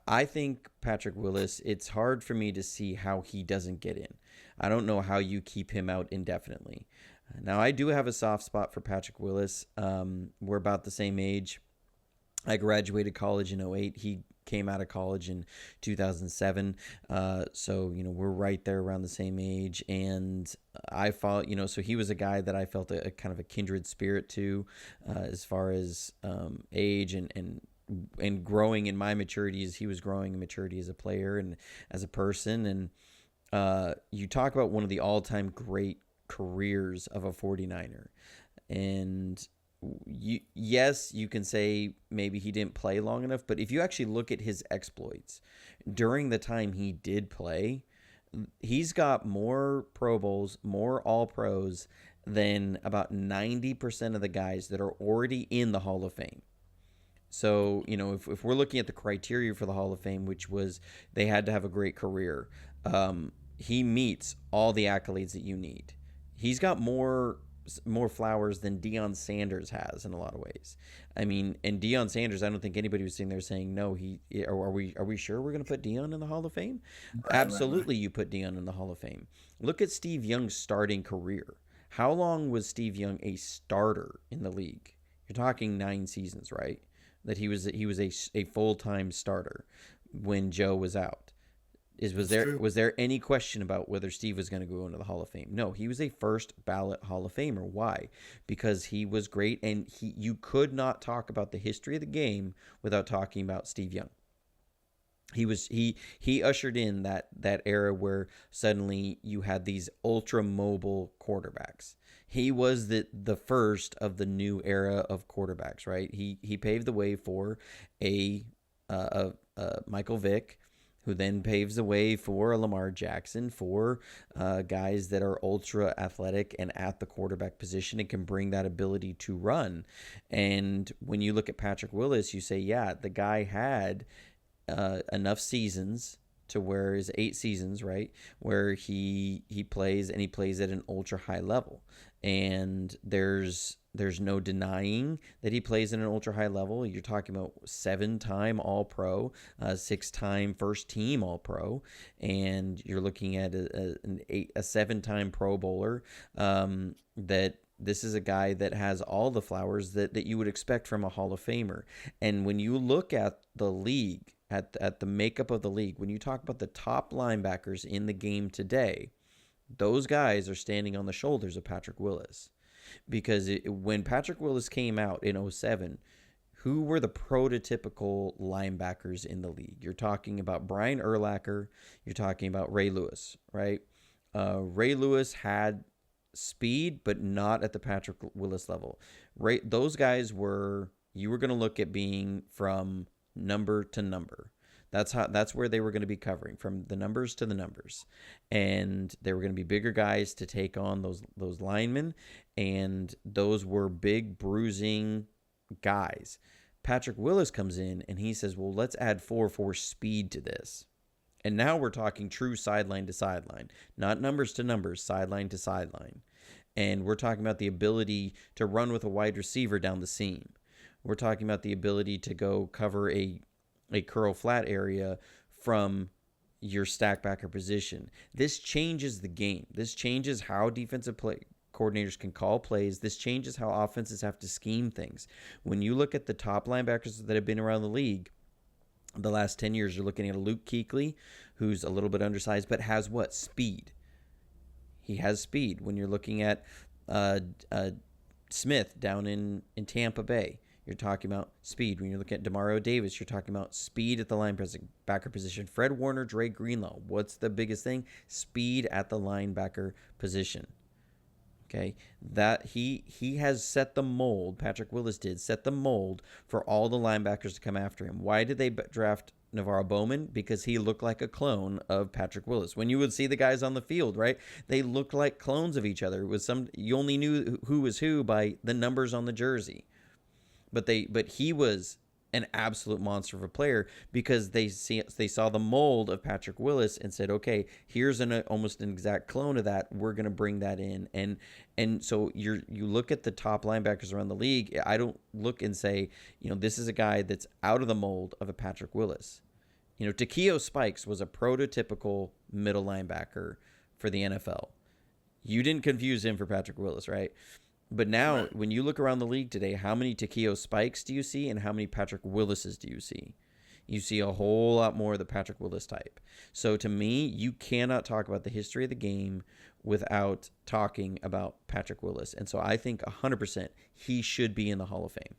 I think Patrick Willis, it's hard for me to see how he doesn't get in. I don't know how you keep him out indefinitely. Now, I do have a soft spot for Patrick Willis. We're about the same age. I graduated college in '08. He came out of college in 2007. So, we're right there around the same age. And I felt, so he was a guy that I felt a kind of a kindred spirit to, as far as age and growing in my maturity as he was growing in maturity as a player and as a person. And you talk about one of the all-time great careers of a 49er. And yes, you can say maybe he didn't play long enough, but if you actually look at his exploits during the time he did play, he's got more Pro Bowls, more All Pros than about 90% of the guys that are already in the Hall of Fame. So, if we're looking at the criteria for the Hall of Fame, which was they had to have a great career, he meets all the accolades that you need. He's got more flowers than Deion Sanders has in a lot of ways. I mean, and Deion Sanders, I don't think anybody was sitting there saying no. Are we sure we're going to put Deion in the Hall of Fame? Right. Absolutely, you put Deion in the Hall of Fame. Look at Steve Young's starting career. How long was Steve Young a starter in the league? You're talking 9 seasons, right? That he was a full-time starter when Joe was out. Was That's there true. was there any question about whether Steve was going to go into the Hall of Fame? No, he was a first ballot Hall of Famer. Why? Because he was great, and you could not talk about the history of the game without talking about Steve Young. He ushered in that era where suddenly you had these ultra mobile quarterbacks. He was the first of the new era of quarterbacks, right? He paved the way for a Michael Vick, who then paves the way for a Lamar Jackson, for guys that are ultra athletic and at the quarterback position and can bring that ability to run. And when you look at Patrick Willis, you say, yeah, the guy had enough seasons to where his 8 seasons, right, where he plays and he plays at an ultra high level, and there's no denying that he plays at an ultra high level. You're talking about 7-time All Pro, 6-time first team All Pro, and you're looking at a 7-time Pro Bowler. That this is a guy that has all the flowers that you would expect from a Hall of Famer. And when you look at the league, at the makeup of the league, when you talk about the top linebackers in the game today, those guys are standing on the shoulders of Patrick Willis. Because when Patrick Willis came out in '07, who were the prototypical linebackers in the league? You're talking about Brian Urlacher. You're talking about Ray Lewis, right? Ray Lewis had speed, but not at the Patrick Willis level. Those guys you were going to look at being from number to number. That's where they were going to be covering, from the numbers to the numbers, and they were going to be bigger guys to take on those linemen, and those were big bruising guys. Patrick Willis comes in and he says, "Well, let's add 4-4 speed to this." And now we're talking true sideline to sideline, not numbers to numbers, sideline to sideline. And we're talking about the ability to run with a wide receiver down the seam. We're talking about the ability to go cover a curl flat area from your stack backer position. This changes the game. This changes how defensive coordinators can call plays. This changes how offenses have to scheme things. When you look at the top linebackers that have been around the league the last 10 years, you're looking at a Luke Kuechly, who's a little bit undersized, but has what? Speed. He has speed. When you're looking at uh, uh, Smith down in Tampa Bay, you're talking about speed. When you're looking at Demario Davis, you're talking about speed at the linebacker position. Fred Warner, Dre Greenlaw. What's the biggest thing? Speed at the linebacker position. Okay, that he has set the mold. Patrick Willis did set the mold for all the linebackers to come after him. Why did they draft Navarro Bowman? Because he looked like a clone of Patrick Willis. When you would see the guys on the field, right, they looked like clones of each other. It was you only knew who was who by the numbers on the jersey. But he was an absolute monster of a player because they saw the mold of Patrick Willis and said, okay, here's almost an exact clone of that. We're going to bring that in. And so you look at the top linebackers around the league. I don't look and say, this is a guy that's out of the mold of a Patrick Willis. Takeo Spikes was a prototypical middle linebacker for the NFL. You didn't confuse him for Patrick Willis, right? But now, when you look around the league today, how many Takeo Spikes do you see and how many Patrick Willises do you see? You see a whole lot more of the Patrick Willis type. So to me, you cannot talk about the history of the game without talking about Patrick Willis. And so I think 100% he should be in the Hall of Fame.